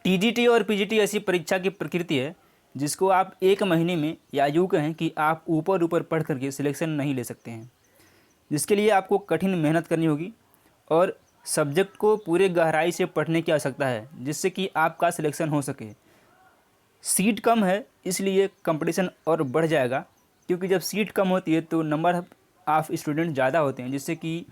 TGT और PGT ऐसी परीक्षा की प्रकृति है जिसको आप एक महीने में या यूँ कहें कि आप ऊपर ऊपर पढ़ करके सिलेक्शन नहीं ले सकते हैं, जिसके लिए आपको कठिन मेहनत करनी होगी और सब्जेक्ट को पूरे गहराई से पढ़ने की आवश्यकता है जिससे कि आपका सिलेक्शन हो सके। सीट कम है इसलिए कंपटीशन और बढ़ जाएगा, क्योंकि जब सीट कम होती है तो नंबर ऑफ़ स्टूडेंट ज़्यादा होते हैं, जिससे कि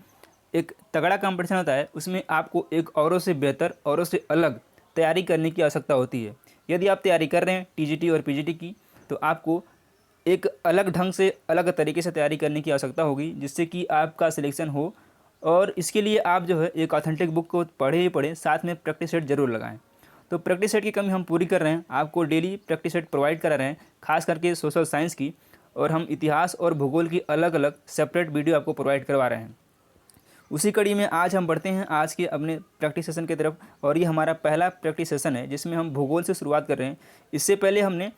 एक तगड़ा कंपटीशन होता है। उसमें आपको एक औरों से बेहतर, औरों से अलग तैयारी करने की आवश्यकता होती है। यदि आप तैयारी कर रहे हैं टीजीटी और पीजीटी की, तो आपको एक अलग ढंग से, अलग तरीके से तैयारी करने की आवश्यकता होगी जिससे कि आपका सिलेक्शन हो। और इसके लिए आप जो है एक ऑथेंटिक बुक को पढ़े ही पढ़ें, साथ में प्रैक्टिस सेट जरूर लगाएं। तो प्रैक्टिस सेट की कमी हम पूरी कर रहे हैं, आपको डेली प्रैक्टिस सेट प्रोवाइड करा रहे हैं, खास करके सोशल साइंस की, और हम इतिहास और भूगोल की अलग अलग सेपरेट वीडियो आपको प्रोवाइड करवा रहे हैं। उसी कड़ी में आज हम बढ़ते हैं आज के अपने प्रैक्टिस सेशन की तरफ, और ये हमारा पहला प्रैक्टिस सेशन है जिसमें हम भूगोल से शुरुआत कर रहे हैं। इससे पहले हमने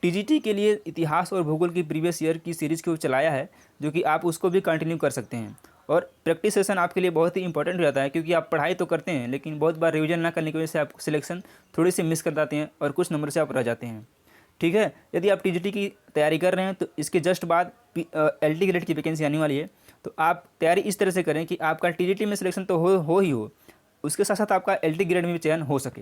टीजीटी के लिए इतिहास और भूगोल की प्रीवियस ईयर की सीरीज़ को चलाया है, जो कि आप उसको भी कंटिन्यू कर सकते हैं। और प्रैक्टिस सेशन आपके लिए बहुत ही इंपॉर्टेंट हो जाता है, क्योंकि आप पढ़ाई तो करते हैं लेकिन बहुत बार रिवीजन ना करने की वजह से आप सिलेक्शन थोड़ी सी मिस कर जाते हैं और कुछ नंबर से आप रह जाते हैं। ठीक है, यदि आप टीजीटी की तैयारी कर रहे हैं तो इसके जस्ट बाद एलटी ग्रेड की वैकेंसी आने वाली है, तो आप तैयारी इस तरह से करें कि आपका टीजीटी में सिलेक्शन तो हो ही हो, उसके साथ साथ आपका एलटी ग्रेड में भी चयन हो सके।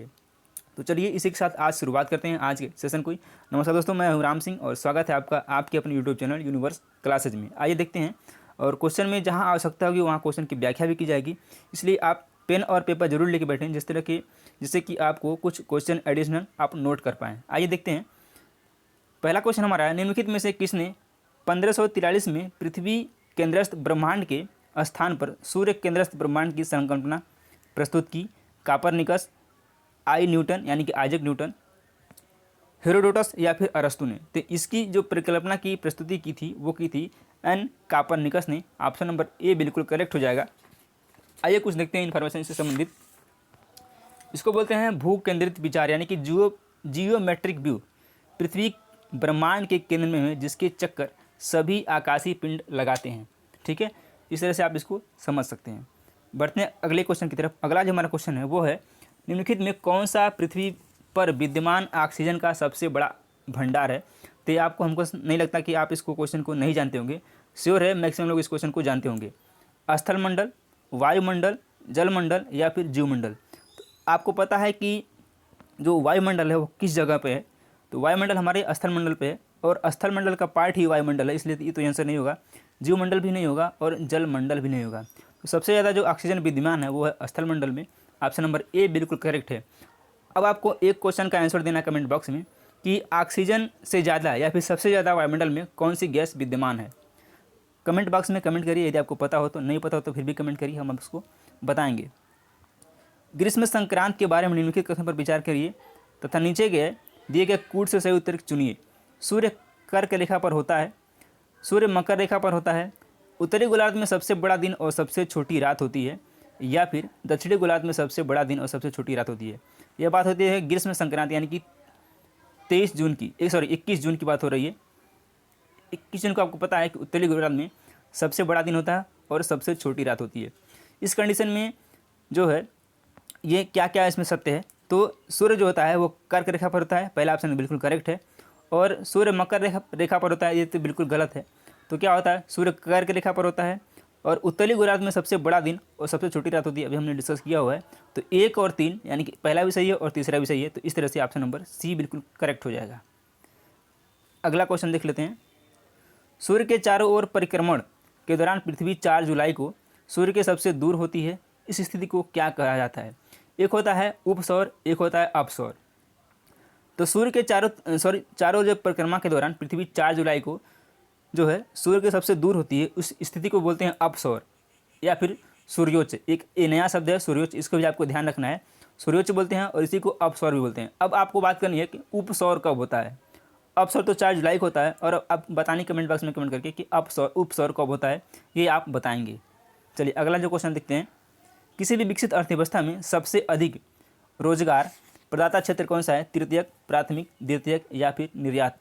तो चलिए इसी के साथ आज शुरुआत करते हैं आज के सेशन को। नमस्कार दोस्तों, मैं हूं राम सिंह और स्वागत है आपका आपके अपने यूट्यूब चैनल यूनिवर्स क्लासेज में। आइए देखते हैं, और क्वेश्चन में जहां आवश्यकता होगी वहां क्वेश्चन की व्याख्या भी की जाएगी, इसलिए आप पेन और पेपर जरूर लेके बैठें जिससे कि आपको कुछ क्वेश्चन एडिशनल आप नोट कर पाएँ। आइए देखते हैं, पहला क्वेश्चन हमारा है, निम्नलिखित में से किसने 1543 में पृथ्वी केंद्रस्थ ब्रह्मांड के स्थान पर सूर्य केंद्रस्थ ब्रह्मांड की संकल्पना प्रस्तुत की? कापरनिकस, आई न्यूटन यानी कि आइजैक न्यूटन, हेरोडोटस या फिर अरस्तु ने? तो इसकी जो परिकल्पना की प्रस्तुति की थी वो की थी एन कापरनिकस ने। ऑप्शन नंबर ए बिल्कुल करेक्ट हो जाएगा। आइए कुछ देखते हैं इन्फॉर्मेशन से संबंधित। इसको बोलते हैं भू केंद्रित विचार यानी कि जियोमेट्रिक व्यू। पृथ्वी ब्रह्मांड के केंद्र में है जिसके चक्कर सभी आकाशीय पिंड लगाते हैं। ठीक है, इस तरह से आप इसको समझ सकते हैं। बढ़ते हैं अगले क्वेश्चन की तरफ। अगला जो हमारा क्वेश्चन है वो है, निम्नलिखित में कौन सा पृथ्वी पर विद्यमान ऑक्सीजन का सबसे बड़ा भंडार है? तो ये आपको, हमको नहीं लगता कि आप इसको क्वेश्चन को नहीं जानते होंगे। श्योर है मैक्सिमम लोग इस क्वेश्चन को जानते होंगे। स्थलमंडल, वायुमंडल, जलमंडल या फिर जीवमंडल? तो आपको पता है कि जो वायुमंडल है वो किस जगह पे है? तो वायुमंडल हमारे स्थलमंडल पे है, और स्थलमंडल का पार्ट ही वायुमंडल है, इसलिए ये तो आंसर नहीं होगा। जीवमंडल भी नहीं होगा और जलमंडल भी नहीं होगा। तो सबसे ज़्यादा जो ऑक्सीजन विद्यमान है वो है स्थलमंडल में। ऑप्शन नंबर ए बिल्कुल करेक्ट है। अब आपको एक क्वेश्चन का आंसर देना कमेंट बॉक्स में कि ऑक्सीजन से ज़्यादा या फिर सबसे ज़्यादा वायुमंडल में कौन सी गैस विद्यमान है। कमेंट बॉक्स में कमेंट करिए, यदि आपको पता हो तो, नहीं पता हो तो फिर भी कमेंट करिए, हम आपको बताएंगे। ग्रीष्म संक्रांत के बारे में निम्नलिखित कथन पर विचार करिए तथा नीचे दिए गए कूट से सही उत्तर चुनिए। सूर्य कर्क रेखा पर होता है, सूर्य मकर रेखा पर होता है, उत्तरी गोलार्ध में सबसे बड़ा दिन और सबसे छोटी रात होती है, या फिर दक्षिणी गोलार्ध में सबसे बड़ा दिन और सबसे छोटी रात होती है। यह बात होती है ग्रीष्म संक्रांति यानी कि 21 जून की बात हो रही है। 21 जून को आपको पता है कि उत्तरी गोलार्ध में सबसे बड़ा दिन होता है और सबसे छोटी रात होती है। इस कंडीशन में जो है ये क्या क्या इसमें सत्य है? तो सूर्य जो होता है वो कर्क रेखा पर होता है, पहला ऑप्शन बिल्कुल करेक्ट है। और सूर्य मकर रेखा पर होता है, ये तो बिल्कुल गलत है। तो क्या होता है, सूर्य कर्क रेखा पर होता है और उत्तरी गोलार्ध में सबसे बड़ा दिन और सबसे छोटी रात होती है, अभी हमने डिस्कस किया हुआ है। तो 1 और 3 यानी कि पहला भी सही है और तीसरा भी सही है, तो इस तरह से ऑप्शन नंबर सी बिल्कुल करेक्ट हो जाएगा। अगला क्वेश्चन देख लेते हैं। सूर्य के चारों ओर परिक्रमण के दौरान पृथ्वी 4 जुलाई को सूर्य के सबसे दूर होती है, इस स्थिति को क्या कहा जाता है? एक होता है उपसौर, एक होता है अपसौर। तो सूर्य के चारों जो परिक्रमा के दौरान पृथ्वी 4 जुलाई को जो है सूर्य के सबसे दूर होती है, उस स्थिति को बोलते हैं अपसौर या फिर सूर्योच्च। एक नया शब्द है सूर्योच्च, इसको भी आपको ध्यान रखना है। सूर्योच्च बोलते हैं और इसी को अपसौर भी बोलते हैं। अब आपको बात करनी है कि उपसौर कब होता है। अपसौर तो 4 जुलाई को होता है, और अब बतानी कमेंट बॉक्स में कमेंट करके कि उपसौर कब होता है, ये आप बताएंगे। चलिए अगला जो क्वेश्चन देखते हैं। किसी भी विकसित अर्थव्यवस्था में सबसे अधिक रोजगार प्रदाता क्षेत्र कौन सा है? तृतीयक, प्राथमिक, द्वितीयक या फिर निर्यात?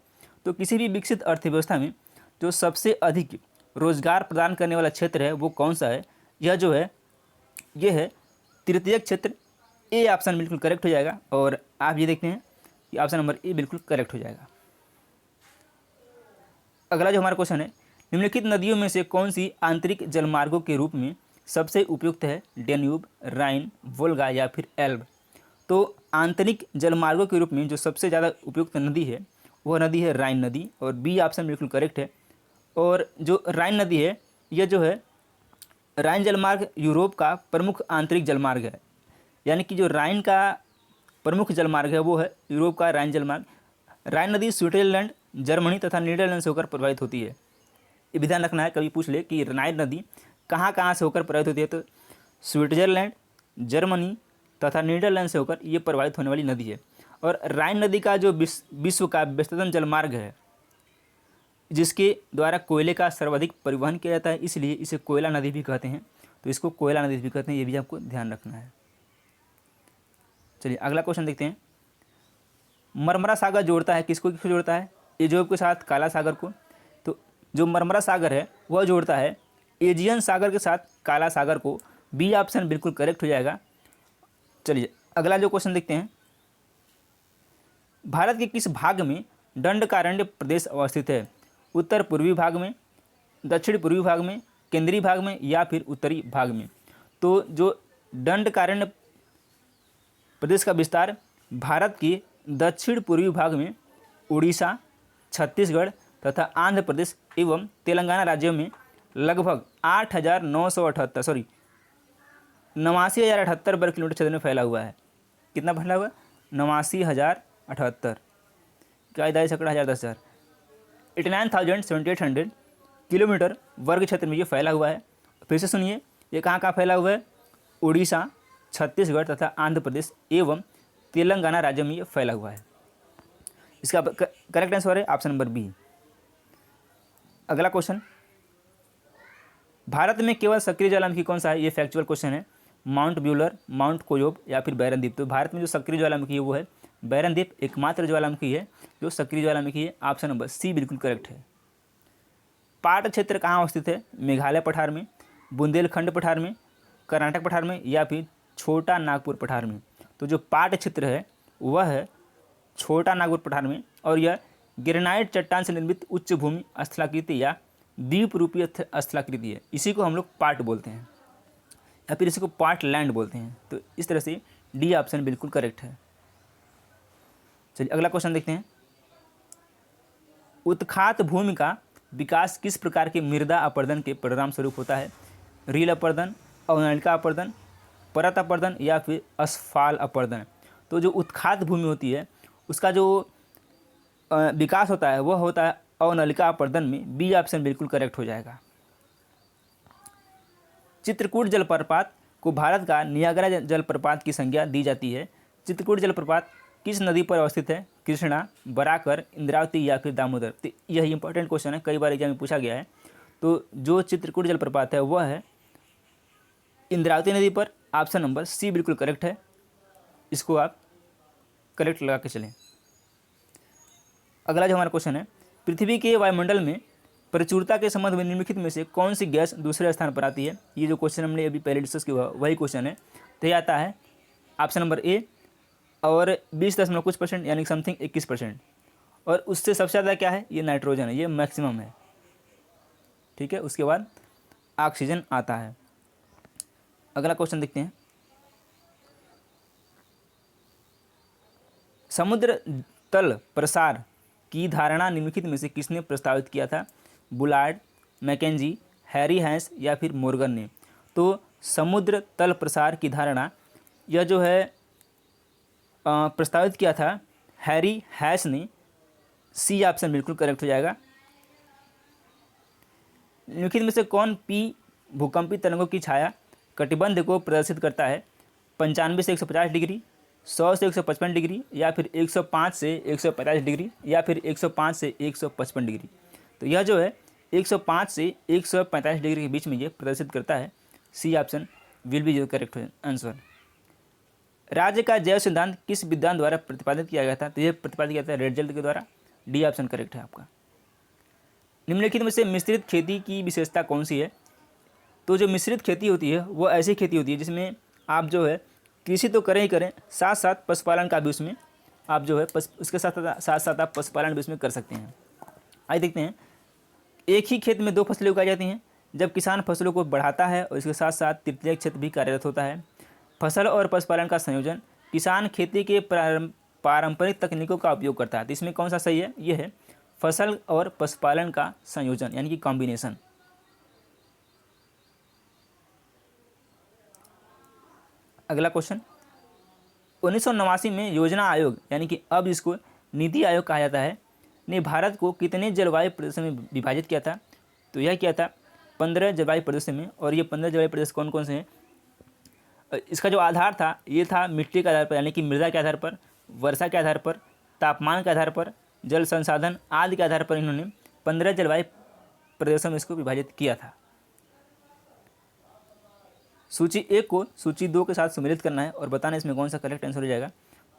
तो किसी भी विकसित अर्थव्यवस्था में जो सबसे अधिक रोजगार प्रदान करने वाला क्षेत्र है वो कौन सा है? यह जो है ये है तृतीयक क्षेत्र, ए ऑप्शन बिल्कुल करेक्ट हो जाएगा और आप ये देखते हैं कि ऑप्शन नंबर ए बिल्कुल करेक्ट हो जाएगा। अगला जो हमारा क्वेश्चन है, निम्नलिखित नदियों में से कौन सी आंतरिक जलमार्गों के रूप में सबसे उपयुक्त है? डेन्यूब, राइन, वोल्गा या फिर एल्ब। तो आंतरिक जलमार्गों के रूप में जो सबसे ज़्यादा उपयुक्त नदी है वह नदी है राइन नदी और बी ऑप्शन बिल्कुल करेक्ट है। और जो राइन नदी है यह जो है राइन जलमार्ग यूरोप का प्रमुख आंतरिक जलमार्ग है, यानी कि जो राइन का प्रमुख जलमार्ग है वो है यूरोप का राइन जलमार्ग। राइन नदी स्विट्जरलैंड, जर्मनी तथा नीदरलैंड से होकर प्रवाहित होती है। ये भी ध्यान रखना है, कभी पूछ ले कि राइन नदी कहाँ कहाँ से होकर प्रवाहित होती है, तो स्विट्जरलैंड, जर्मनी तथा नीदरलैंड से होकर ये प्रवाहित होने वाली नदी है। और राइन नदी का जो विश्व का व्यस्ततम जलमार्ग है, जिसके द्वारा कोयले का सर्वाधिक परिवहन किया जाता है, इसलिए इसे कोयला नदी भी कहते हैं। तो इसको कोयला नदी भी कहते हैं, ये भी आपको ध्यान रखना है। चलिए अगला क्वेश्चन देखते हैं। मरमरा सागर जोड़ता है किसको किसको जोड़ता है? एजोब के साथ काला सागर को। तो जो मरमरा सागर है वह जोड़ता है एजियन सागर के साथ काला सागर को। बी ऑप्शन बिल्कुल करेक्ट हो जाएगा। चलिए अगला जो क्वेश्चन देखते हैं। भारत के किस भाग में दंडकारण्य प्रदेश अवस्थित है? उत्तर पूर्वी भाग में, दक्षिण पूर्वी भाग में, केंद्रीय भाग में या फिर उत्तरी भाग में? तो जो दंडकारण्य प्रदेश का विस्तार भारत के दक्षिण पूर्वी भाग में उड़ीसा, छत्तीसगढ़ तथा आंध्र प्रदेश एवं तेलंगाना राज्यों में लगभग 89,078 वर्ग किलोमीटर क्षेत्र में फैला हुआ है। कितना फैला हुआ है? 89,078 क्या इधर सकड़ा 10,000 89,7800 किलोमीटर वर्ग क्षेत्र में ये फैला हुआ है। फिर से सुनिए, ये कहाँ कहाँ फैला हुआ है? उड़ीसा, छत्तीसगढ़ तथा आंध्र प्रदेश एवं तेलंगाना राज्यों में ये फैला हुआ है। इसका करेक्ट आंसर है ऑप्शन नंबर बी। अगला क्वेश्चन, भारत में केवल सक्रिय ज्वालामुखी कौन सा है? ये फैक्चुअल क्वेश्चन है। माउंट ब्यूलर, माउंट कोयोब या फिर बैरनदीप। तो भारत में जो सक्रिय ज्वालामुखी है वो है बैरनदीप, एकमात्र ज्वालामुखी है जो सक्रिय ज्वालामुखी है। ऑप्शन नंबर सी बिल्कुल करेक्ट है। पाट क्षेत्र कहाँ अवस्थित है? मेघालय पठार में, बुंदेलखंड पठार में, कर्नाटक पठार में या फिर छोटा नागपुर पठार में? तो जो पाट क्षेत्र है वह है छोटा नागपुर पठार में और यह ग्रेनाइट चट्टान से निर्मित उच्च भूमि स्थलाकृति या द्वीप रूपीय स्थलाकृति है। इसी को हम लोग पाट बोलते हैं या फिर इसी को पाट लैंड बोलते हैं। तो इस तरह से डी ऑप्शन बिल्कुल करेक्ट है। चलिए अगला क्वेश्चन देखते हैं। उत्खात भूमि का विकास किस प्रकार के मृदा अपर्दन के परिणाम स्वरूप होता है? रील अपर्दन, अवनलिका अपर्दन, परत अपर्दन या फिर असफाल अपर्दन? तो जो उत्खात भूमि होती है उसका जो विकास होता है वह होता है अवनलिका अपर्दन में। बी ऑप्शन बिल्कुल करेक्ट हो जाएगा। चित्रकूट जलप्रपात को भारत का नियाग्रा जलप्रपात की संज्ञा दी जाती है। चित्रकूट जलप्रपात किस नदी पर अवस्थित है? कृष्णा, बराकर, इंद्रावती या फिर दामोदर? तो यह इंपॉर्टेंट क्वेश्चन है, कई बार एग्जाम में पूछा गया है। तो जो चित्रकूट जलप्रपात है वह है इंद्रावती नदी पर। ऑप्शन नंबर सी बिल्कुल करेक्ट है, इसको आप करेक्ट लगा के चलें। अगला जो हमारा क्वेश्चन है, पृथ्वी के वायुमंडल में प्रचुरता के संबंध में निम्नलिखित में से कौन सी गैस दूसरे स्थान पर आती है? ये जो क्वेश्चन हमने अभी पहले डिस्कस किया वही क्वेश्चन है। तो ये आता है ऑप्शन नंबर ए और 20% यानी समथिंग 21%। और उससे सबसे ज़्यादा क्या है? ये नाइट्रोजन है, ये मैक्सिमम है। ठीक है, उसके बाद ऑक्सीजन आता है। अगला क्वेश्चन देखते हैं। समुद्र तल प्रसार की धारणा निम्नलिखित में से किसने प्रस्तावित किया था? बुलार्ड, मैकेंजी, हैरी हैंस या फिर मोर्गन ने? तो समुद्र तल प्रसार की धारणा यह जो है प्रस्तावित किया था हैरी हैंस ने। सी ऑप्शन बिल्कुल करेक्ट हो जाएगा। निम्नलिखित में से कौन पी भूकंपी तरंगों की छाया कटिबंध को प्रदर्शित करता है? 95 से 150 डिग्री, 100 से 155 डिग्री या फिर 105 से 145 डिग्री या फिर 105 से 155 डिग्री? तो यह जो है 105 से 145 डिग्री के बीच में ये प्रदर्शित करता है। सी ऑप्शन विल बी जो करेक्ट आंसर। राज्य का जैव सिद्धांत किस विद्वान द्वारा प्रतिपादित किया गया था? तो यह प्रतिपादित किया था रेडजेल्ट के द्वारा। डी ऑप्शन करेक्ट है आपका। निम्नलिखित में से मिश्रित खेती की विशेषता कौन सी है? तो जो मिश्रित खेती होती है वो ऐसी खेती होती है जिसमें आप जो है कृषि तो करें ही करें, साथ साथ पशुपालन का भी उसमें आप जो है उसके साथ साथ साथ आप पशुपालन भी उसमें कर सकते हैं। आइए देखते हैं, एक ही खेत में दो फसलें उगाई जाती हैं जब किसान फसलों को बढ़ाता है और इसके साथ साथ तृतीय क्षेत्र भी कार्यरत होता है। फसल और पशुपालन का संयोजन, किसान खेती के पारंपरिक तकनीकों का उपयोग करता है। तो इसमें कौन सा सही है? ये है फसल और पशुपालन का संयोजन यानी कि कॉम्बिनेशन। अगला क्वेश्चन, 1989 में योजना आयोग यानी कि अब इसको नीति आयोग कहा जाता है ने भारत को कितने जलवायु प्रदेशों में विभाजित किया था? तो यह किया था 15 जलवायु प्रदेशों में। और ये 15 जलवायु प्रदेश कौन कौन से हैं? इसका जो आधार था ये था मिट्टी के आधार पर यानी कि मृदा के आधार पर, वर्षा के आधार पर, तापमान के आधार पर, जल संसाधन आदि के आधार पर इन्होंने 15 जलवायु प्रदेशों में इसको विभाजित किया था। सूची 1 को सूची 2 के साथ सम्मिलित करना है और बताना इसमें कौन सा करेक्ट आंसर हो जाएगा।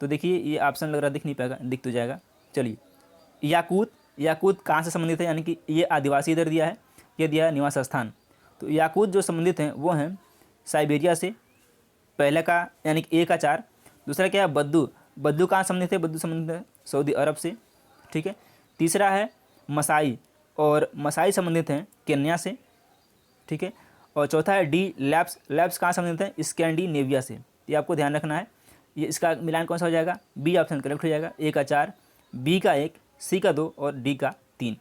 तो देखिए ये ऑप्शन लग रहा दिख नहीं पाएगा, दिख तो जाएगा। चलिए, याकूत कहाँ से संबंधित है? यानी कि ये आदिवासी इधर दिया है, ये दिया है निवास स्थान। तो याकूत जो संबंधित हैं वो हैं साइबेरिया से, पहले का यानी कि ए का 4। दूसरा क्या है? बद्दू कहाँ संबंधित है? बद्दू संबंधित है सऊदी अरब से, ठीक है। तीसरा है मसाई, और मसाई संबंधित हैं केन्या से, ठीक है। और चौथा है डी लैप्स कहाँ संबंधित है? स्कैंडिनेविया से। ये आपको ध्यान रखना है। ये इसका मिलान कौन सा हो जाएगा? बी ऑप्शन करेक्ट हो जाएगा। ए का 4, बी का 1, सी का 2 और डी का 3।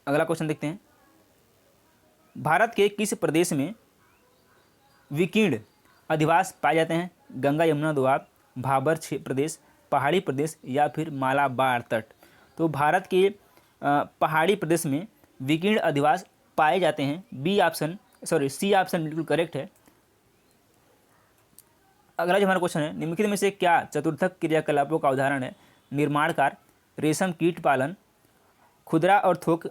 अगला क्वेश्चन देखते हैं, भारत के किस प्रदेश में विकीर्ण अधिवास पाए जाते हैं? गंगा यमुना दोआब, भाबर प्रदेश, पहाड़ी प्रदेश या फिर मालाबार तट। तो भारत के पहाड़ी प्रदेश में विकीर्ण अधिवास पाए जाते हैं। सी ऑप्शन बिल्कुल करेक्ट है। अगला जो हमारा क्वेश्चन है, निम्नलिखित में से क्या चतुर्थक क्रियाकलापों का उदाहरण है? निर्माण कार्य, रेशम कीट पालन, खुदरा और थोक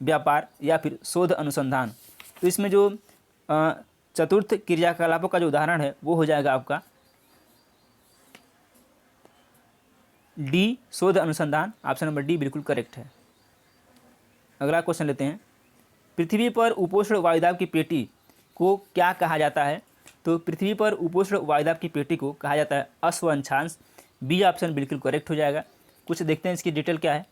व्यापार या फिर शोध अनुसंधान। तो इसमें जो चतुर्थ क्रियाकलापों का जो उदाहरण है वो हो जाएगा आपका डी, शोध अनुसंधान। ऑप्शन नंबर डी बिल्कुल करेक्ट है। अगला क्वेश्चन लेते हैं, पृथ्वी पर उपोष्ण वायुदाब की पेटी को क्या कहा जाता है? तो पृथ्वी पर उपोष्ण वायुदाब की पेटी को कहा जाता है अश्वंशांश। बी ऑप्शन बिल्कुल करेक्ट हो जाएगा। कुछ देखते हैं इसकी डिटेल क्या है।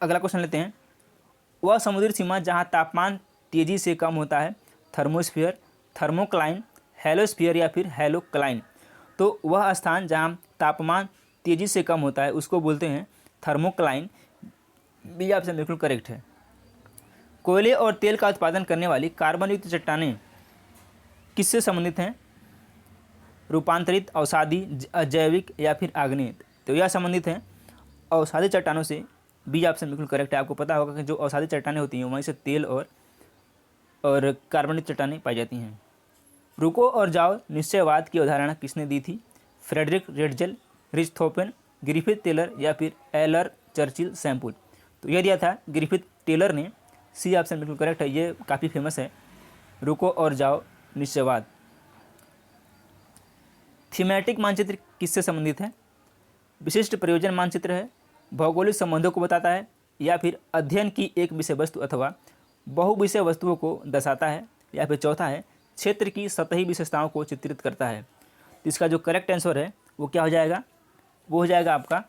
अगला क्वेश्चन लेते हैं, वह समुद्री सीमा जहां तापमान तेजी से कम होता है? थर्मोस्फीयर, थर्मोक्लाइन, हेलोस्फीयर या फिर हेलोक्लाइन। तो वह स्थान जहां तापमान तेजी से कम होता है उसको बोलते हैं थर्मोक्लाइन। बी ऑप्शन बिल्कुल करेक्ट है। कोयले और तेल का उत्पादन करने वाली कार्बन युक्त चट्टानें किससे संबंधित हैं? रूपांतरित, अवसादी, अजैविक या फिर आग्नेय। तो यह संबंधित हैं अवसादी चट्टानों से। बी ऑप्शन बिल्कुल करेक्ट है। आपको पता होगा कि जो अवसादी चट्टानें होती हैं वहीं से तेल और कार्बनिक चट्टानें पाई जाती हैं। रुको और जाओ निश्चयवाद की अवधारणा किसने दी थी? फ्रेडरिक रेडजल, रिचथोफेन, ग्रिफिथ टेलर या फिर एलर चर्चिल सैम्पुल। तो यह दिया था ग्रिफिथ टेलर ने। सी ऑप्शन बिल्कुल करेक्ट है। ये काफ़ी फेमस है, रुको और जाओ निश्चयवाद। थीमेटिक मानचित्र किससे संबंधित है? विशिष्ट प्रयोजन मानचित्र है, भौगोलिक संबंधों को बताता है या फिर अध्ययन की एक विषय वस्तु अथवा बहुविषय वस्तुओं को दर्शाता है या फिर चौथा है क्षेत्र की सतही विशेषताओं को चित्रित करता है। तो इसका जो करेक्ट आंसर है वो क्या हो जाएगा? वो हो जाएगा आपका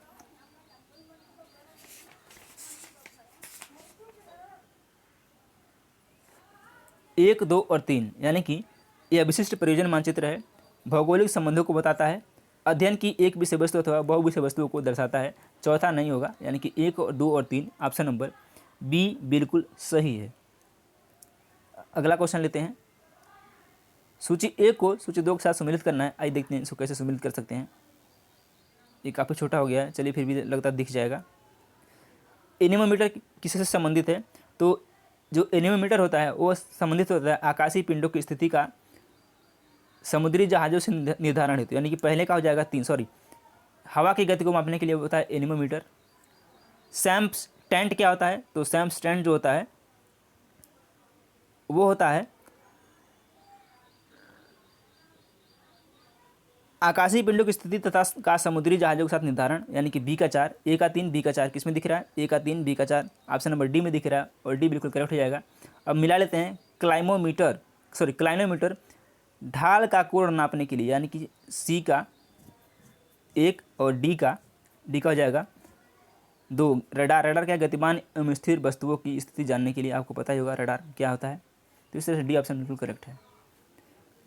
1, 2 और 3। यानी कि यह विशिष्ट प्रयोजन मानचित्र है, भौगोलिक संबंधों को बताता है, अध्ययन की एक विषय वस्तु अथवा बहुविषय वस्तुओं को दर्शाता है। चौथा नहीं होगा, यानी कि 1, 2 और 3। ऑप्शन नंबर बी बिल्कुल सही है। अगला क्वेश्चन लेते हैं, सूची 1 को सूची 2 के साथ सम्मिलित करना है। आइए देखते हैं इसको कैसे सम्मिलित कर सकते हैं। ये काफ़ी छोटा हो गया है, चलिए फिर भी लगता दिख जाएगा। एनीमोमीटर किससे संबंधित है? तो जो एनीमोमीटर होता है वो संबंधित होता है आकाशीय पिंडों की स्थिति का समुद्री जहाज़ों से निर्धारण हेतु। यानी कि पहले का हो जाएगा 3, हवा की गति को मापने के लिए होता है एनीमोमीटर। सैम्प्स टेंट क्या होता है? तो सैम्प्स टेंट जो होता है वो होता है आकाशीय पिंडों की स्थिति तथा का समुद्री जहाज़ों के साथ निर्धारण। यानी कि बी का 4, ए का 3, बी का 4 किस में दिख रहा है? ए का 3, बी का 4। ऑप्शन नंबर डी में दिख रहा है और डी बिल्कुल करेक्ट हो जाएगा। अब मिला लेते हैं क्लाइनोमीटर ढाल का कोण नापने के लिए, यानी कि सी का 1 और डी का हो जाएगा 2। रडार क्या, गतिमान एवं स्थिर वस्तुओं की स्थिति जानने के लिए, आपको पता ही होगा रडार क्या होता है। तो इस तरह से डी ऑप्शन बिल्कुल करेक्ट है।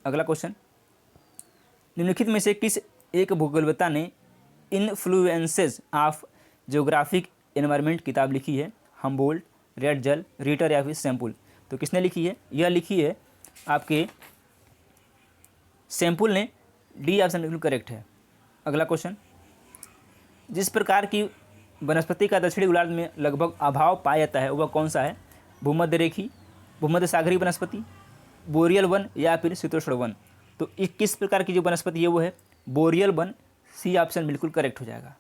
अगला क्वेश्चन, निम्नलिखित में से किस एक भूगोलवेत्ता ने इन्फ्लुएंसेस ऑफ ज्योग्राफिक एनवायरनमेंट किताब लिखी है? हम्बोल्ट, रेडजल, रीटर या फिर सैम्पुल? तो किसने लिखी है? यह लिखी है आपके सैम्पुल ने। डी ऑप्शन बिल्कुल करेक्ट है। अगला क्वेश्चन, जिस प्रकार की वनस्पति का दक्षिणी गोलार्ध में लगभग अभाव पाया जाता है वह कौन सा है? भूमध्य रेखी, भूमध्य सागरीय वनस्पति, बोरियल वन या फिर शीतोष्ण वन? तो किस प्रकार की जो वनस्पति है वो है बोरियल वन। सी ऑप्शन बिल्कुल करेक्ट हो जाएगा।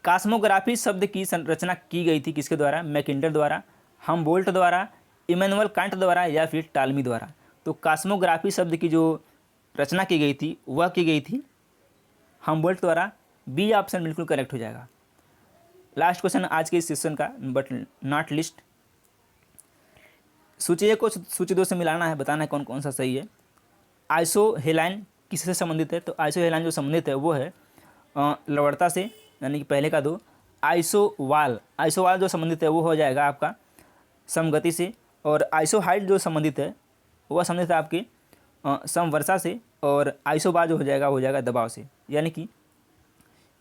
कास्मोग्राफी शब्द की रचना की गई थी किसके द्वारा? मैकिंडर द्वारा, हम्बोल्ट द्वारा, इमैनुअल कांट द्वारा या फिर टालमी द्वारा? तो कास्मोग्राफी शब्द की जो रचना की गई थी वह की गई थी हम्बोल्ट द्वारा। बी ऑप्शन बिल्कुल करेक्ट हो जाएगा। लास्ट क्वेश्चन आज के इस सेशन का, बट नॉट लिस्ट। सूची 1 को सूची 2 से मिलाना है, बताना है कौन कौन सा सही है। आइसोहेलाइन किससे संबंधित है? तो आइसोहेलाइन जो संबंधित है वो है लवणता से, यानी कि पहले का 2। आइसोवाल जो संबंधित है वो हो जाएगा आपका समगति से। और आइसोहाइड जो संबंधित है वह संबंधित है आपके समवर्षा से। और आइसोबार जो हो जाएगा दबाव से। यानी कि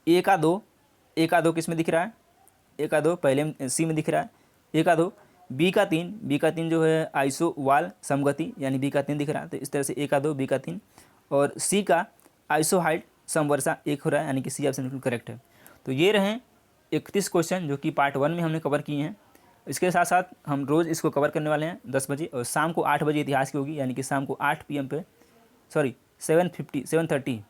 ए का दो किस में दिख रहा है? ए का 2 पहले सी में दिख रहा है। ए का 2, बी का 3 जो है आइसोवाल समगति, यानी बी का 3 दिख रहा है। तो इस तरह से ए का 2, बी का 3 और सी का आइसोहाइड समवर्षा 1 हो रहा है, यानी कि सी ऑप्शन बिल्कुल करेक्ट है। तो ये रहे 31 क्वेश्चन जो कि पार्ट 1 में हमने कवर किए हैं। इसके साथ साथ हम रोज़ इसको कवर करने वाले हैं 10 बजे, और शाम को 8 बजे इतिहास की होगी, यानी कि शाम को 8 PM पे 7:30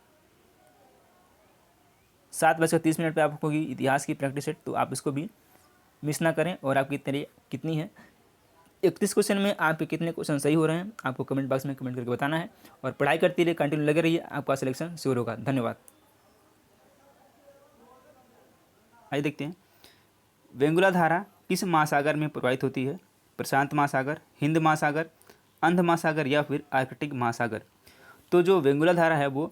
7:30 पे आपको होगी इतिहास की प्रैक्टिस सेट। तो आप इसको भी मिस ना करें। और आपकी कितनी है 31 क्वेश्चन में आपके कितने क्वेश्चन सही हो रहे हैं आपको कमेंट बॉक्स में कमेंट करके बताना है। और पढ़ाई करते रहिए, कंटिन्यू लगे रहिए, आपका सिलेक्शन श्योर होगा। धन्यवाद। आइए देखते हैं, वेंगुला धारा किस महासागर में प्रवाहित होती है? प्रशांत महासागर, हिंद महासागर, अंध महासागर या फिर आर्कटिक महासागर? तो जो वेंगुला धारा है वो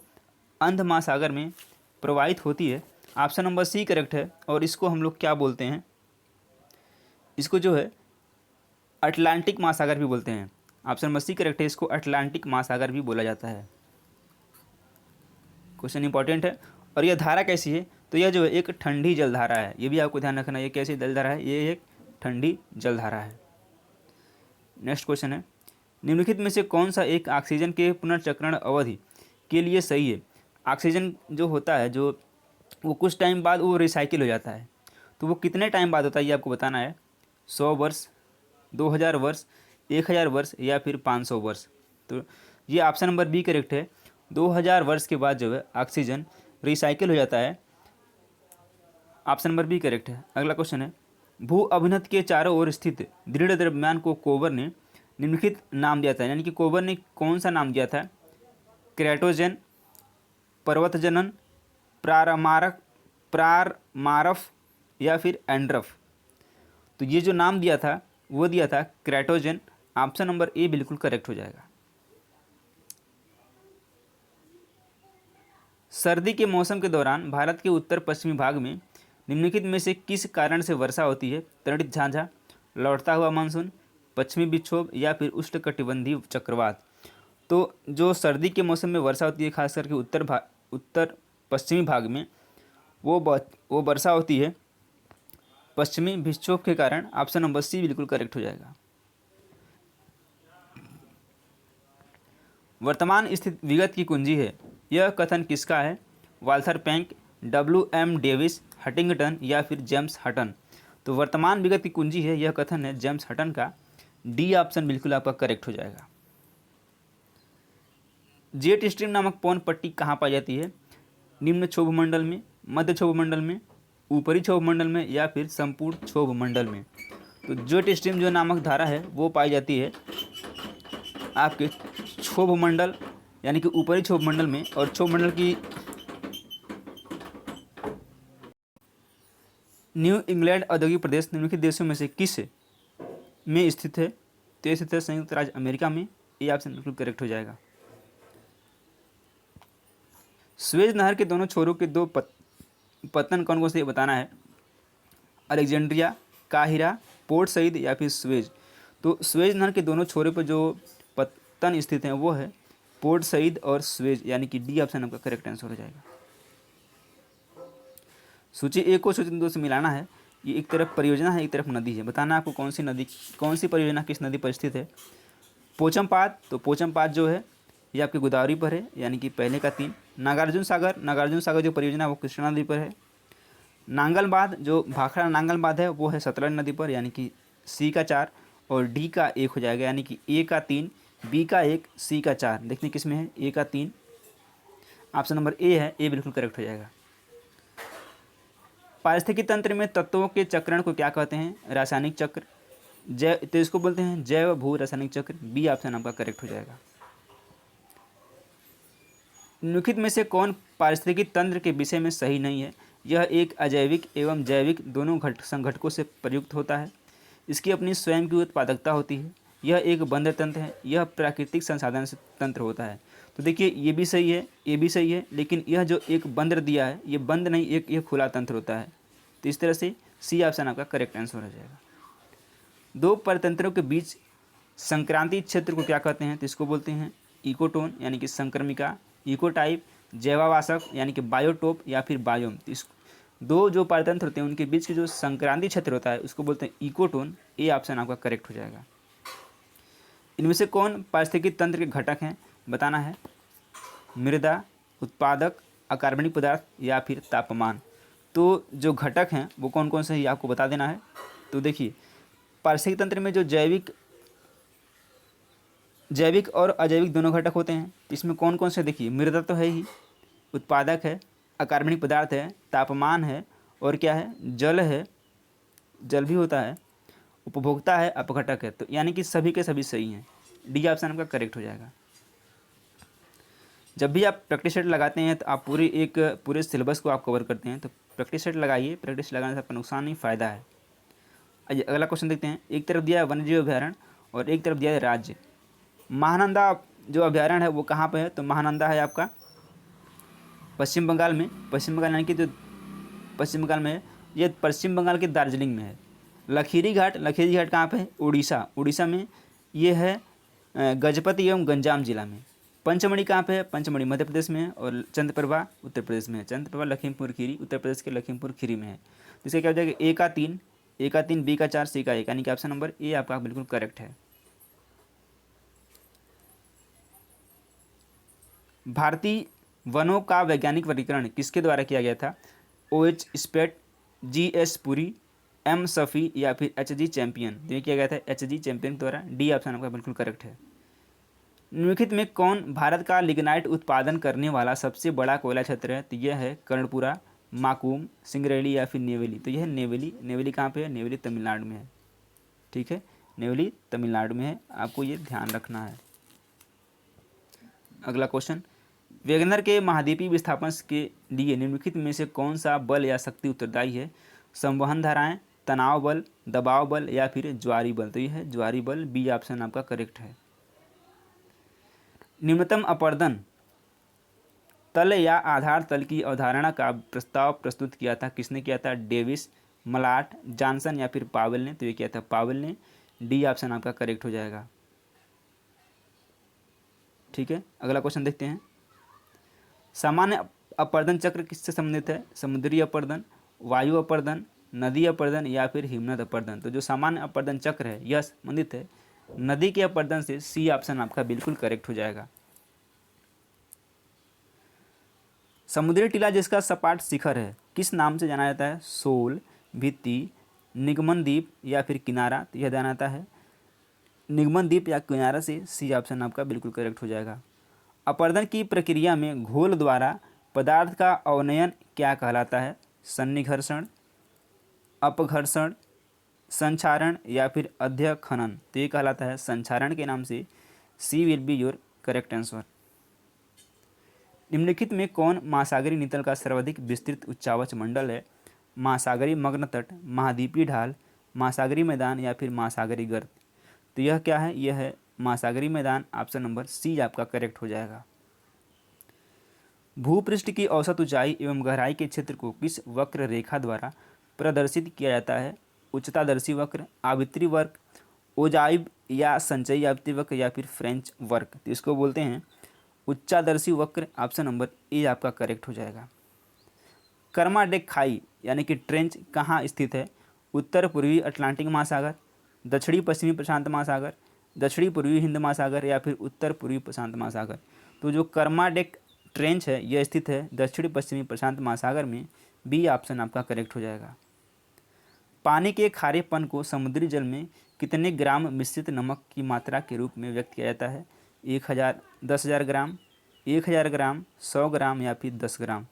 अंध महासागर में प्रवाहित होती है। ऑप्शन नंबर सी करेक्ट है। और इसको हम लोग क्या बोलते हैं? इसको जो है अटलांटिक महासागर भी बोलते हैं। ऑप्शन नंबर सी करेक्ट है, इसको अटलांटिक महासागर भी बोला जाता है। क्वेश्चन इंपॉर्टेंट है। और यह धारा कैसी है? तो यह जो है एक ठंडी जलधारा है। ये भी आपको ध्यान रखना है, ये कैसी जलधारा है? ये एक ठंडी जलधारा है। नेक्स्ट क्वेश्चन है, निम्नलिखित में से कौन सा एक ऑक्सीजन के पुनर्चक्रण अवधि के लिए सही है? ऑक्सीजन जो होता है जो वो कुछ टाइम बाद वो रिसाइकिल हो जाता है। तो वो कितने टाइम बाद होता है ये आपको बताना है। 100 वर्ष, 2000 वर्ष, 1000 वर्ष या फिर 500 वर्ष? तो ये ऑप्शन नंबर बी करेक्ट है। 2000 वर्ष के बाद जो है ऑक्सीजन रिसाइकिल हो जाता है। ऑप्शन नंबर बी करेक्ट है। अगला क्वेश्चन है, भू अभिनत के चारों ओर स्थित दृढ़ द्रव्यमान को कोबर ने निम्नलिखित नाम दिया था। यानी कि कोबर ने कौन सा नाम दिया था? क्रेटोजन, पर्वतजनन, प्रारमारफ या फिर एंड्रफ? तो ये जो नाम दिया था वो दिया था क्रेटोजन। ऑप्शन नंबर ए बिल्कुल करेक्ट हो जाएगा। सर्दी के मौसम के दौरान भारत के उत्तर पश्चिमी भाग में निम्नलिखित में से किस कारण से वर्षा होती है? तड़ित झांझा, लौटता हुआ मानसून, पश्चिमी विक्षोभ या फिर उष्णकटिबंधीय चक्रवात? तो जो सर्दी के मौसम में वर्षा होती है खास करके उत्तर पश्चिमी भाग में वो वर्षा होती है पश्चिमी विक्षोभ के कारण। ऑप्शन नंबर सी बिल्कुल करेक्ट हो जाएगा। वर्तमान स्थिति विगत की कुंजी है, यह कथन किसका है? वाल्थर पैंक, WM डेविस, हटिंगटन या फिर जेम्स हटन? तो वर्तमान विगत की कुंजी है यह कथन है जेम्स हटन का। डी ऑप्शन बिल्कुल आपका करेक्ट हो जाएगा। जेट स्ट्रीम नामक पवन पट्टी कहाँ पाई जाती है? निम्न क्षोभ मंडल में, मध्य क्षोभ मंडल में, ऊपरी क्षोभ मंडल में या फिर संपूर्ण क्षोभ मंडल में? तो जेट स्ट्रीम जो नामक धारा है वो पाई जाती है आपके क्षोभ मंडल यानी कि ऊपरी क्षोभ मंडल में। और क्षोभ मंडल की न्यू इंग्लैंड औद्योगिक प्रदेश निम्नलिखित देशों में से किस में स्थित है? तो ये स्थित है संयुक्त राज्य अमेरिका में। ये ऑप्शन बिल्कुल करेक्ट हो जाएगा। स्वेज नहर के दोनों छोरों के दो पत्तन कौन कौन से बताना है। अलेक्जेंड्रिया, काहिरा, पोर्ट सईद या फिर स्वेज। तो स्वेज नहर के दोनों छोरों पर जो पत्तन स्थित हैं वो है पोर्ट सईद और स्वेज, यानी कि डी ऑप्शन आपका करेक्ट आंसर हो जाएगा। सूची 1 को सूची 2 से मिलाना है। ये एक तरफ परियोजना है, एक तरफ नदी है। बताना आपको कौन सी नदी, कौन सी परियोजना किस नदी पर स्थित है। पोचमपात, तो पोचमपात जो है ये आपकी गोदावरी पर है, यानी कि पहले का 3। नागार्जुन सागर, नागार्जुन सागर जो परियोजना है वो कृष्णा नदी पर है। नांगल बांध, जो भाखड़ा नांगल बांध है वो है सतलज नदी पर, यानी कि सी का 4 और डी का 1 हो जाएगा, यानी कि ए का 3, बी का 1, सी का 4। देखते हैं किस में है, ए का 3, ऑप्शन नंबर ए है, ए बिल्कुल करेक्ट हो जाएगा। पारिस्थितिकी तंत्र में तत्वों के चक्रण को क्या कहते हैं। रासायनिक चक्र, जैव, तो इसको बोलते हैं जैव भू रासायनिक चक्र। बी ऑप्शन आपका करेक्ट हो जाएगा। निम्नलिखित में से कौन पारिस्थितिकी तंत्र के विषय में सही नहीं है। यह एक अजैविक एवं जैविक दोनों संघटकों से प्रयुक्त होता है। इसकी अपनी स्वयं की उत्पादकता होती है। यह एक बंद तंत्र है। यह प्राकृतिक संसाधन से तंत्र होता है। तो देखिए ये भी सही है, ये भी सही है, लेकिन यह जो एक बंद दिया है ये बंद नहीं, एक ये खुला तंत्र होता है। तो इस तरह से सी ऑप्शन आपका करेक्ट आंसर हो जाएगा। दो परतंत्रों के बीच संक्रांति क्षेत्र को क्या कहते हैं। तो इसको बोलते हैं इकोटोन, यानी कि संक्रमिका, इकोटाइप, जैवावासक यानी कि बायोटोप या फिर बायोम। तो इस दो जो परतंत्र होते हैं उनके बीच के जो संक्रांति क्षेत्र होता है उसको बोलते हैं इकोटोन। ए ऑप्शन आपका करेक्ट हो जाएगा। इनमें से कौन पारिस्थितिकी तंत्र के घटक हैं बताना है। मृदा, उत्पादक, अकार्बनिक पदार्थ या फिर तापमान। तो जो घटक हैं वो कौन कौन से हैं आपको बता देना है। तो देखिए पारिस्थितिकी तंत्र में जो जैविक और अजैविक दोनों घटक होते हैं। इसमें कौन कौन से, देखिए मृदा तो है ही, उत्पादक है, अकार्बनिक पदार्थ है, तापमान है और क्या है, जल है, जल भी होता है, उपभोक्ता है, अपघटक है। तो यानी कि सभी के सभी सही हैं। डी ऑप्शन आपका करेक्ट हो जाएगा। जब भी आप प्रैक्टिस सेट लगाते हैं तो आप पूरे सिलेबस को आप कवर करते हैं। तो प्रैक्टिस सेट लगाइए, प्रैक्टिस लगाने से आपका नुकसान नहीं फ़ायदा है। आइए अगला क्वेश्चन देखते हैं। एक तरफ दिया है वन्यजीव अभ्यारण्य और एक तरफ दिया है राज्य। महानंदा जो अभ्यारण्य है वो कहाँ पर है। तो महानंदा है आपका पश्चिम बंगाल में। पश्चिम बंगाल यानी कि जो पश्चिम बंगाल में है, ये पश्चिम बंगाल के दार्जिलिंग में है। लखीरी घाट कहाँ पे है। उड़ीसा में ये है गजपति एवं गंजाम जिला में। पंचमढ़ी कहाँ पे है। पंचमढ़ी मध्य प्रदेश में है और चंद्रप्रभा उत्तर प्रदेश में है। चंद्रप्रभा लखीमपुर खीरी उत्तर प्रदेश के लखीमपुर खीरी में है। तो इसका क्या हो जाएगा, ए का 3, बी का 4, सी का 1, यानी कि ऑप्शन नंबर ए आपका बिल्कुल करेक्ट है। भारतीय वनों का वैज्ञानिक वर्गीकरण किसके द्वारा किया गया था। OH स्पेट, GS Puri, M Safi या फिर HG चैंपियन। तो ये किया गया था HG चैंपियन द्वारा। डी ऑप्शन आपका बिल्कुल करेक्ट है। निम्नलिखित में कौन भारत का लिग्नाइट उत्पादन करने वाला सबसे बड़ा कोयला क्षेत्र है। तो यह है कर्णपुरा, माकूम, सिंगरैली या फिर नेवेली। तो यह है नेवेली। नेवेली कहाँ पे है, नेवेली तमिलनाडु में है। ठीक है, नेवेली तमिलनाडु में है, आपको ये ध्यान रखना है। अगला क्वेश्चन, वेगनर के महाद्वीपीय विस्थापन के लिए निम्नलिखित में से कौन सा बल या शक्ति उत्तरदायी है। संवहन धाराएं, तनाव बल, दबाव बल या फिर ज्वारी बल। तो यह है ज्वारी बल। बी ऑप्शन आपका करेक्ट है। निम्नतम अपरदन तल या आधार तल की अवधारणा का प्रस्ताव प्रस्तुत किया था किसने किया था। डेविस, मलाट, जॉनसन या फिर पावेल ने। तो ये किया था पावेल ने। डी ऑप्शन आपका करेक्ट हो जाएगा। ठीक है, अगला क्वेश्चन देखते हैं। सामान्य अपरदन चक्र किससे संबंधित है। समुद्री अपरदन, वायु अपरदन, नदी अपरदन या फिर हिमनद अपरदन। तो जो सामान्य अपरदन चक्र है यह संबंधित है नदी के अपरदन से। सी ऑप्शन आपका बिल्कुल करेक्ट हो जाएगा। समुद्री टीला जिसका सपाट शिखर है किस नाम से जाना जाता है। शोल, भित्ति, निगमन द्वीप या फिर किनारा। तो यह जाना जाता है निगमन द्वीप या किनारा से। सी ऑप्शन आपका बिल्कुल करेक्ट हो जाएगा। अपरदन की प्रक्रिया में घोल द्वारा पदार्थ का अवनयन क्या कहलाता है। सन्निघर्षण, अपघर्षण, संक्षारण या फिर अध्यखनन। तो ये कहलाता है संक्षारण के नाम से। C will be your correct answer. निम्नलिखित में कौन महासागरीय नितल का सर्वाधिक विस्तृत उच्चावच मंडल है। महासागरीय मग्न तट, महाद्वीपीय ढाल, महासागरीय मैदान या फिर महासागरीय गर्त। तो यह क्या है, यह है महासागरीय मैदान। ऑप्शन नंबर सी आपका करेक्ट हो जाएगा। भूपृष्ठ की औसत ऊंचाई एवं गहराई के क्षेत्र को किस वक्र रेखा द्वारा प्रदर्शित किया जाता है? उच्चतादर्शी वक्र, आवित्री वक्र, ओजाइव या संचयी आवित्री वक्र या फिर फ्रेंच वक्र। तो इसको बोलते हैं उच्चादर्शी वक्र। ऑप्शन नंबर ए आपका करेक्ट हो जाएगा। कर्माडेक खाई यानी कि ट्रेंच कहाँ स्थित है? उत्तर पूर्वी अटलांटिक महासागर, दक्षिणी पश्चिमी प्रशांत महासागर, दक्षिणी पूर्वी हिंद महासागर या फिर उत्तर पूर्वी प्रशांत महासागर। तो जो कर्माडेक ट्रेंच है यह स्थित है दक्षिणी पश्चिमी प्रशांत महासागर में। बी ऑप्शन आपका करेक्ट हो जाएगा। पानी के खारेपन को समुद्री जल में कितने ग्राम मिश्रित नमक की मात्रा के रूप में व्यक्त किया जाता है? 1000, 10,000 ग्राम, 1000 ग्राम, 100 ग्राम या फिर 10 ग्राम।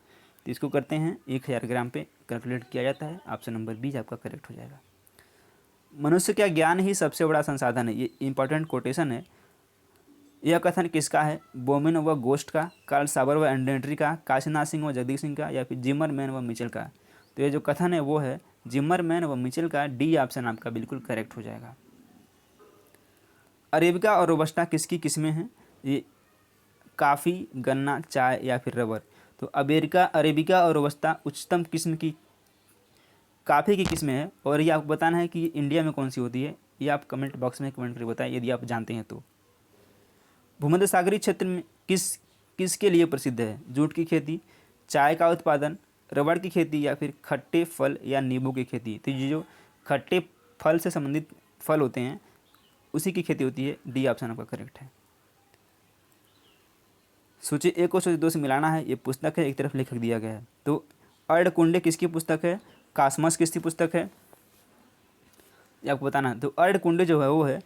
तो इसको करते हैं 1000 ग्राम पे कैलकुलेट किया जाता है। ऑप्शन नंबर बी आपका करेक्ट हो जाएगा। मनुष्य का ज्ञान ही सबसे बड़ा संसाधन है, ये इंपॉर्टेंट कोटेशन है। यह कथन किसका है? बोमिन व गोस्ट का, कार्ल साबर व एंडेंट्री का, काशीनाथ सिंह व जगदीश सिंह का या फिर जिमरमैन व मिचेल का। तो ये जो कथन है वो है जिमरमैन व मिचेल का। डी ऑप्शन आपका बिल्कुल करेक्ट हो जाएगा। अरेबिका और रोबस्टा किसकी किस्में हैं? ये काफ़ी, गन्ना, चाय या फिर रबर। तो अरेबिका और रोबस्टा उच्चतम किस्म की काफ़ी की किस्में हैं और ये आपको बताना है कि इंडिया में कौन सी होती है। ये आप कमेंट बॉक्स में कमेंट करके बताएं यदि आप जानते हैं तो। भूमध्य सागरीय क्षेत्र में किसके लिए प्रसिद्ध है? जूट की खेती, चाय का उत्पादन, रबड़ की खेती या फिर खट्टे फल या नींबू की खेती। तो ये जो खट्टे फल से संबंधित फल होते हैं उसी की खेती होती है। डी ऑप्शन आपका करेक्ट है। सूची 1 और सूची 2 से मिलाना है। ये पुस्तक है, एक तरफ लेखक दिया गया है। तो अर्धकुंडे किसकी पुस्तक है? कासमस किसकी पुस्तक है? ये आपको बताना है। तो अर्धकुंडे जो है वो है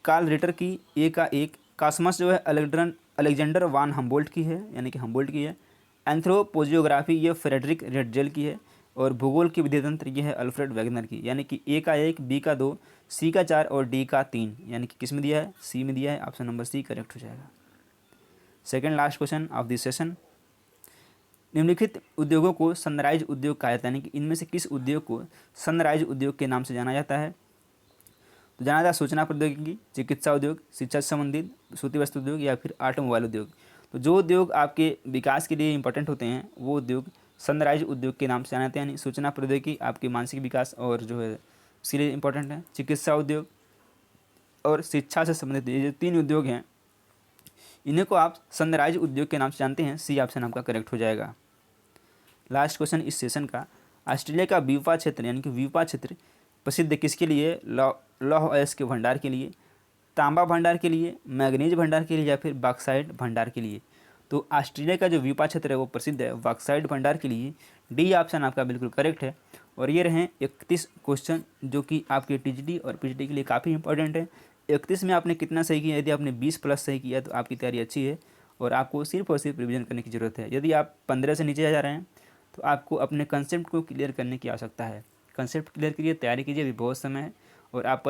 कार्ल रिटर की ए का एक। कासमस जो है अलेक्जेंडर वान हम्बोल्ट की है, यानी कि हम्बोल्ट की है। एंथ्रोपोजियोग्राफी ये फ्रेडरिक रेटजेल की है। और भूगोल की विधि तंत्र ये है अल्फ्रेड वैगनर की, यानी कि ए का 1, बी का 2, सी का 4 और डी का 3। यानी कि किस में दिया है? सी में दिया है। ऑप्शन नंबर सी करेक्ट हो जाएगा। Second last question of this session. निम्नलिखित उद्योगों को सनराइज उद्योग कहा जाता है, यानी कि इनमें से किस उद्योग को सनराइज उद्योग के नाम से जाना जाता है? तो जाना जाता है सूचना प्रौद्योगिकी, चिकित्सा उद्योग, शिक्षा से संबंधित, सूती वस्त्र उद्योग या फिर ऑटोमोबाइल उद्योग। तो जो उद्योग आपके विकास के लिए इंपॉर्टेंट होते हैं वो उद्योग सनराइज उद्योग के नाम से जाने जाते हैं। यानी सूचना प्रौद्योगिकी आपके मानसिक विकास और जो है इसके लिए इंपॉर्टेंट है। चिकित्सा उद्योग और शिक्षा से संबंधित ये जो 3 उद्योग हैं इन्हीं को आप सनराइज उद्योग के नाम से जानते हैं। सी ऑप्शन आपका करेक्ट हो जाएगा। लास्ट क्वेश्चन इस सेशन का। ऑस्ट्रेलिया का वीपा क्षेत्र यानी कि वीपा क्षेत्र प्रसिद्ध किसके लिए? लौह अयस्क के भंडार के लिए, तांबा भंडार के लिए, मैग्नीज भंडार के लिए या फिर बॉक्साइट भंडार के लिए। तो ऑस्ट्रेलिया का जो वीपा क्षेत्र है वो प्रसिद्ध है बॉक्साइट भंडार के लिए। डी ऑप्शन आपका बिल्कुल करेक्ट है। और ये रहे 31 क्वेश्चन जो कि आपके टीजीटी और पीजीटी के लिए काफ़ी इंपॉर्टेंट है। 31 में आपने कितना सही किया? यदि आपने 20 प्लस सही किया तो आपकी तैयारी अच्छी है और आपको सिर्फ और सिर्फ रिवीजन करने की ज़रूरत है। यदि आप 15 से नीचे जा रहे हैं तो आपको अपने कंसेप्ट को क्लियर करने की आवश्यकता है। कंसेप्ट क्लियर करिए, तैयारी कीजिए, अभी बहुत समय है और आप